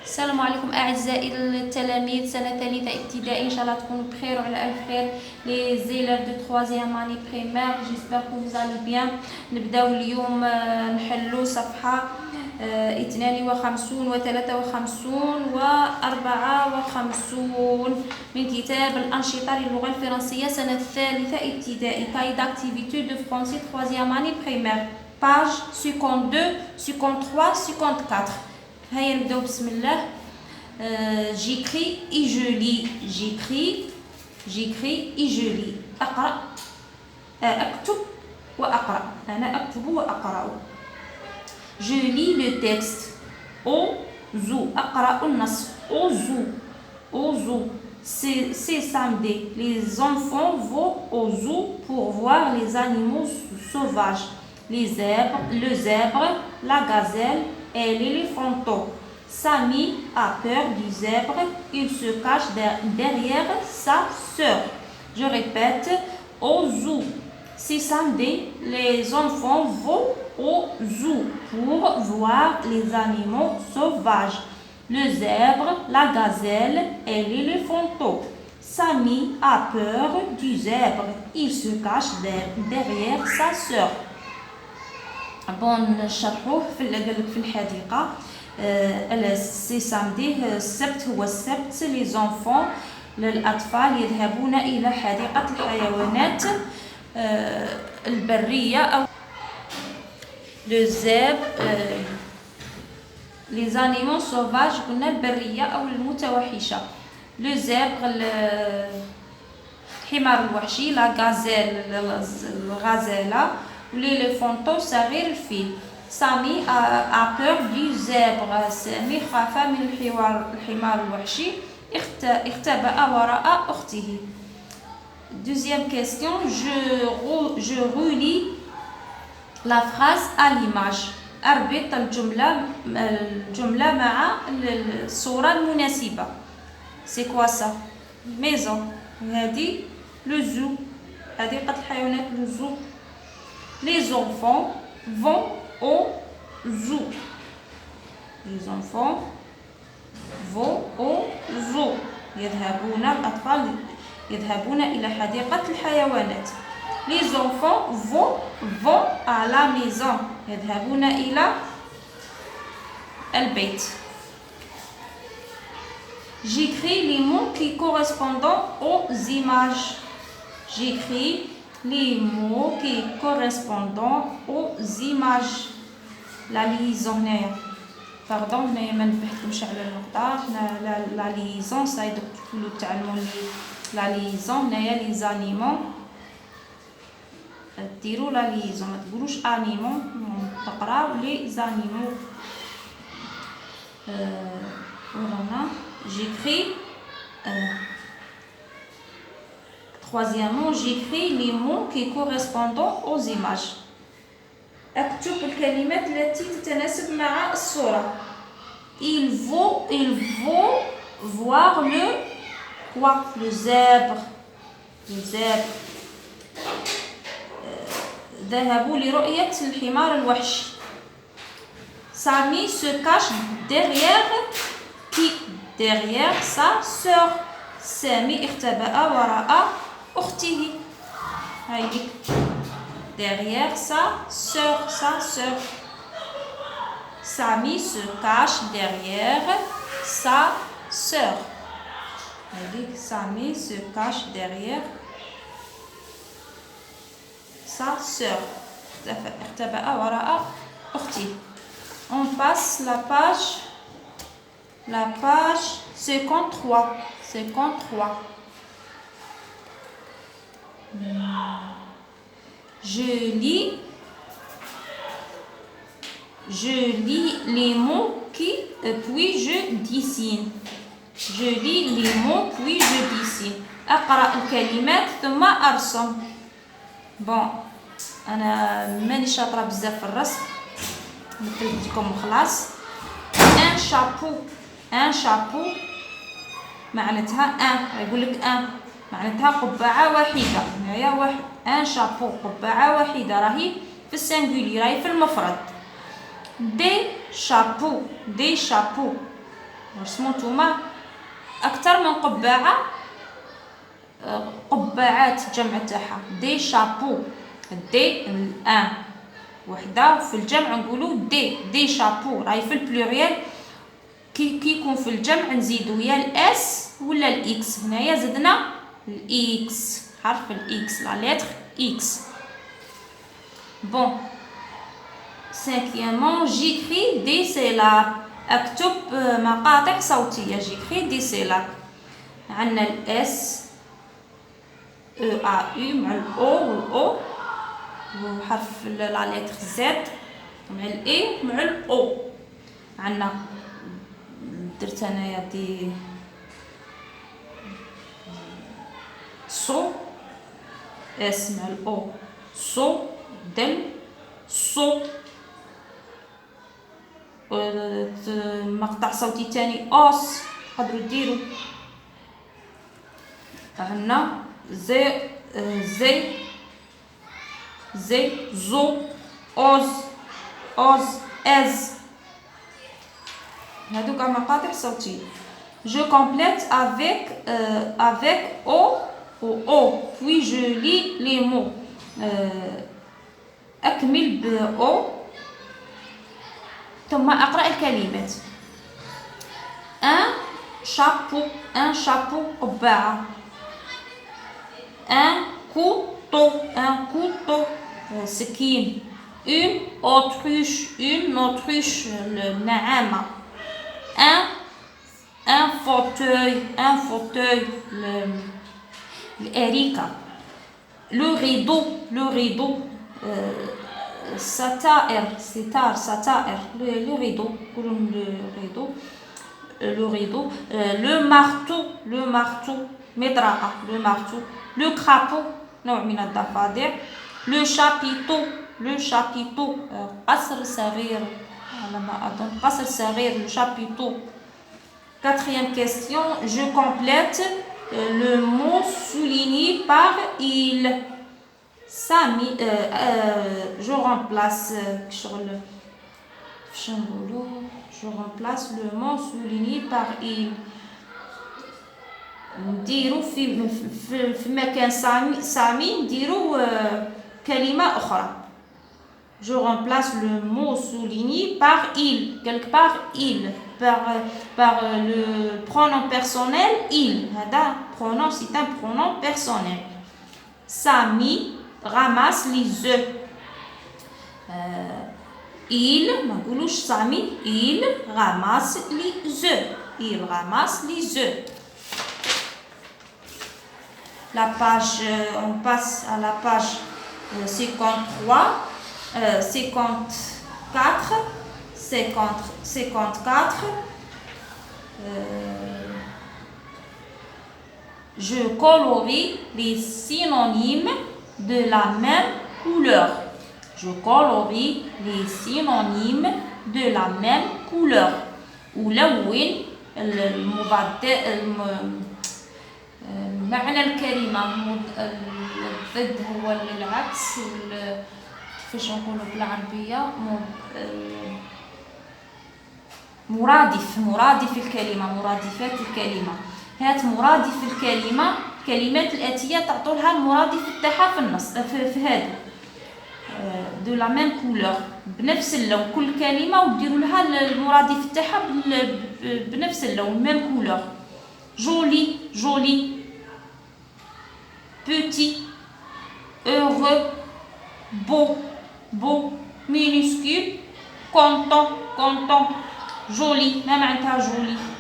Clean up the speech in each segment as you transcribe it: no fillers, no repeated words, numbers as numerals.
السلام عليكم اعزائي التلاميذ سنه ثالثه ابتدائي. ان شاء الله تكونوا بخير وعلى الف خير. لي زيلر دو 3 اني بريمير جيسبر كو فوز الي بيان. نبداو اليوم نحلو صفحه 52 و 53 و 54 من كتاب الأنشطة للغة الفرنسية سنة الثالثة ابتدائي. كاي داكتيفيتي دو فرونسي 3 اني بريمير باج 52 53 54. هيا نبداو بسم الله. جيكري اي جو لي. جيكري اي جو لي. اقرا اكتب واقرا. انا اكتب واقرا. Je lis le texte. Ozu. أقرأ النص. Ozu. C'est samedi. Les enfants vont au zoo pour voir les animaux sauvages. Le zèbre, la gazelle et l'éléphanteau. Samy a peur du zèbre. Il se cache derrière sa sœur. Je répète. Au zoo. C'est samedi. Les enfants vont au zoo pour voir les animaux sauvages. Le zèbre, la gazelle et l'éléphanteau. Samy a peur du zèbre. Il se cache derrière sa sœur. Bon, نشرحوه في الحديقة. سي سامدي السبت هو السبت. لي زونفون للأطفال يذهبون إلى حديقة الحيوانات البرية أو لو زيب. لي زانيمون سوفاج قلنا البرية أو المتوحشة. لو زيبغ الحمار الوحشي. لا غازيل الغزالة. وليليفونتو صغير الفيل. سامي a peur du zèbre. سامي خاف من الحمار الوحشي. اختبأ وراء أخته. Deuxième question, je relis la phrase à l'image. أربط الجملة مع الصورة المناسبة. C'est quoi ça? Maison. هذه le zoo. حديقة الحيوانات le zoo. Les enfants vont au zoo. Les enfants vont au zoo. الأطفال يذهبون إلى حديقة الحيوانات. Les enfants vont à la maison. يذهبون إلى البيت. J'écris les mots qui correspondent aux images. J'écris les mots qui correspondent aux images. La liaison هنايا. باردون هنايا ما نبهتكمش على النقطة. هنا لا ليزون صايدو تقولوا تعلموا لا ليزون. هنايا لي زانيمون ديروا لا ليزون ما تقولوش انيمون. تقراو لي زانيمو. ورانا j'écris. Troisièmement, j'écris les mots qui correspondent aux images. اكتب الكلمات التي تتناسب مع الصورة. Il faut voir le quoi? Le zèbre. ذهبوا لرؤية الحمار الوحشي. Samy se cache derrière sa sœur. سامي اختبأ وراء أخته. هايدي derrière sa sœur. Samy se cache derrière sa sœur. Samy se cache derrière sa sœur. اختبأ وراء أخته. On passe la page 53. Je lis les mots puis je dessine. Je lis les mots puis je dessine. أقرأ الكلمات ثم أرسم. بون أنا ماني شاطرة بزاف في الرسم مثلتكم خلاص. ان شابو معناتها يقول لك معناتها قبعة واحدة. هنايا واحد ان شابو قبعة واحدة راهي في السنجولي راهي في المفرد. دي شابو رسموا نتوما أكثر من قبعة، قبعات الجمع تاعها دي شابو، دي الان وحده، في الجمع نقولوا دي شابو، راهي في البلوريال. كي يكون في الجمع نزيدو يا الاس ولا الاكس. هنايا زدنا الاكس، حرف الاكس، لا لتر اكس. بون cinquièmement j'écris des syllabes. اكتب مقاطع صوتيه. j'écris des syllabes. عندنا الاس او ا يو مع الاو والاو وحرف لا لتر زد مع الاي مع الاو. عندنا درت انايا دي صو اس مع الاو، صو دل صو. مقطع صوتي تاني اوس تقدروا ديروا. عندنا زي زو اوز اوز از. هادو كاع مقاطع صوتيه. je complète avec o ou o puis je lis les mots. أكمل ب o ثم أقرأ الكلمات. un chapeau قبعة. un couteau سكين. une autruche النعامة. un fauteuil الأريكة. le rideau ستائر le rideau. le rideau. le marteau مطرقة. le marteau. le crapaud نوع من الضفادع. le chapiteau قصر صغير على ما أظن، قصر صغير le chapiteau. Quatrième question, je complète le mot souligné par il. Sami, je remplace le mot souligné par il. نديرو في مكان سامي نديرو كلمة أخرى. Je remplace le mot souligné par il. Quelque part, il. Par le pronom personnel, il. هذا pronom, c'est un pronom personnel. Sami ramasse les œufs. Il, ما نقولوش سامي, il ramasse les œufs. Il ramasse les œufs. La page, on passe à la page 53, 54, 54. Je colorie les synonymes de la même couleur. Je colorie les synonymes de la même couleur. ولون معنى الكلمة. الضد هو العكس. كيفاش نقولوا بالعربية؟ مرادف الكلمة، مرادفات الكلمة. هات مرادف الكلمة. الكلمات الآتية تعطوا لها المرادف تاعها في النص في هذا دو لا ميم كولور، بنفس اللون. كل كلمة وديروا لها المرادف تاعها بنفس اللون، ميم كولور. joli petit heureux beau minuscule content joli. ما معناتها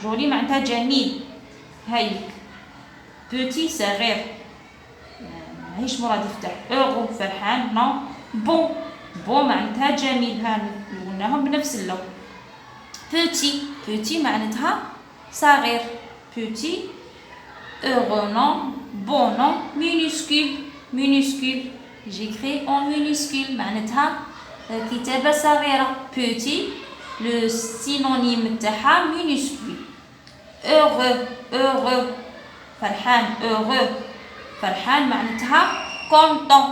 جولي معناتها جميل. هاي petit صغير ماهيش مرادف تاعو. heureux فرحان. نو بو معناتها جميل. ها قلناهم بنفس اللون. petit معناتها صغير. petit. heureux non. bon non. minuscule j'écris en minuscule معناتها كتابة صغيرة. petit le synonyme تاعها minuscule. heureux فرحان معناتها content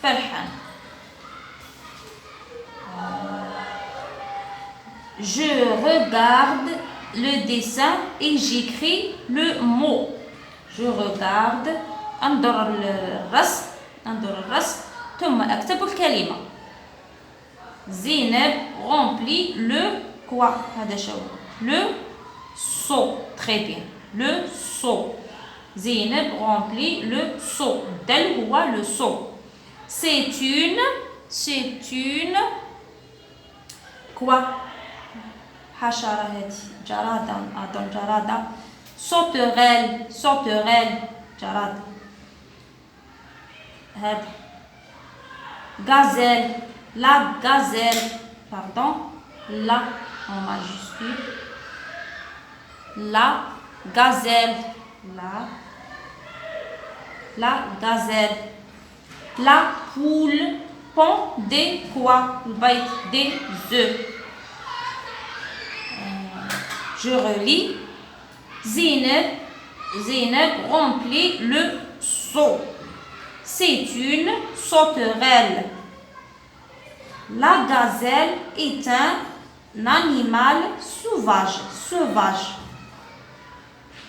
فرحان. je regarde le dessin et j'écris le mot. Je regarde انظر الرسم ثم أكتب الكلمة. زينب remplit le quoi هذا شو le seau. Très bien, le seau. زينب remplit le seau. دل هو le seau. C'est une quoi حشرة هذه جرادة أظن جرادة. sauterelle جرادة. هذا gazelle, la gazelle, pardon, la en majuscule, la gazelle, la gazelle, la poule pond des quoi, des œufs. Je relis. Zeynep remplit le seau. C'est une sauterelle. La gazelle est un animal sauvage.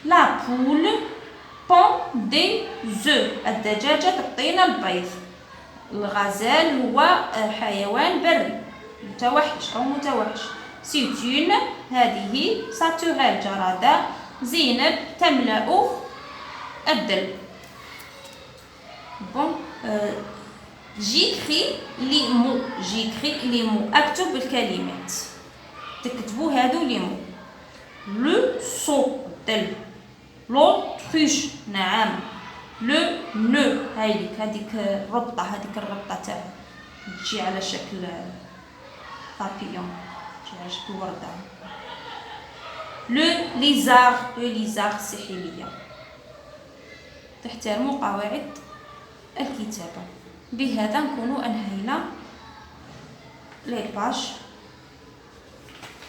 La poule pond des œufs. الدجاجة تعطينا البيض. الغزال هو حيوان بري متوحش أو متوحش. C'est une هذه sauterelle جرادة. زينب تملأ الدلو. Bon, j'écris les mots. أكتب الكلمات. تكتبوا هادو les mots. Le seau الدلو. l'autruche نعم. le nœud هذيك الربطة تاعها تجي على شكل بابيون تجي على شكل وردة. le lézard سحلية. تحترموا قواعد الكتابة. بهذا نكون أنهينا لي باج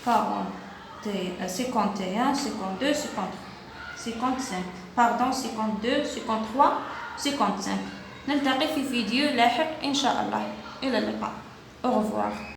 51 52 53 55 pardon 52 53 55. نلتقي في فيديو لاحق إن شاء الله. إلى اللقاء. au revoir.